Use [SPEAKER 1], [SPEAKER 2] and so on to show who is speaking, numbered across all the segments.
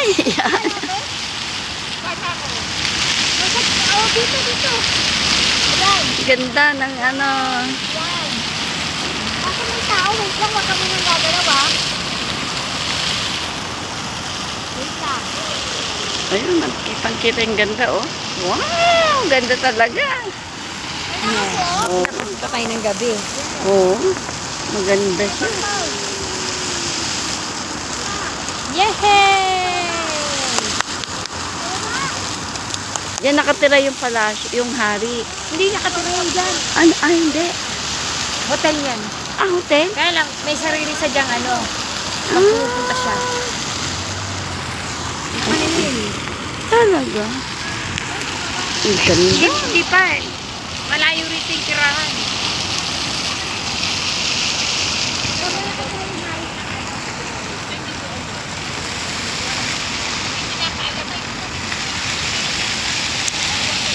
[SPEAKER 1] Yan.
[SPEAKER 2] Oh, dito, dito. Ayan.
[SPEAKER 1] Ganda ng ano.
[SPEAKER 2] Ayan. Baka may tao. Wait lang, wag kami nang gagalaw, ha? Wait lang.
[SPEAKER 1] Ayun, pangkita yung ganda, oh. Wow, ganda talaga. Oo.
[SPEAKER 2] Napunta tayo ng gabi.
[SPEAKER 1] Oo. Maganda siya.
[SPEAKER 2] Yehey!
[SPEAKER 1] Yan nakatira yung palasyo, yung hari.
[SPEAKER 2] Hindi nakatira yan dyan.
[SPEAKER 1] Ano? Ah, hindi.
[SPEAKER 2] Hotel yan.
[SPEAKER 1] Ah, hotel?
[SPEAKER 2] Kaya lang, may sarili sa dyang ano. Magpupunta siya. Maninin.
[SPEAKER 1] Talaga? Ang ganda.
[SPEAKER 2] Hindi pa eh. Malayo rito yung tirahan.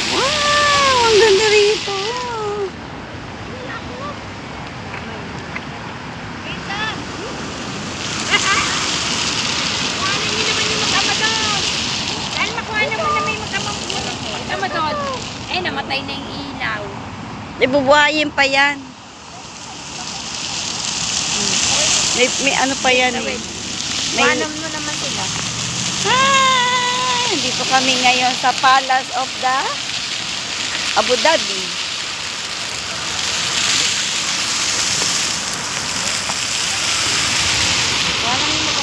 [SPEAKER 1] Wow, ang ganda rito.
[SPEAKER 2] Kuhanan niyo naman yung mag-ama doon. Dahil makuha naman na may mag-ama doon. Eh, namatay na yung ilaw.
[SPEAKER 1] Ibubuhayin pa yan. May ano pa yan eh.
[SPEAKER 2] Kuhanan mo naman sila.
[SPEAKER 1] Ah, dito kami ngayon sa Palace of the Abu Dhabi.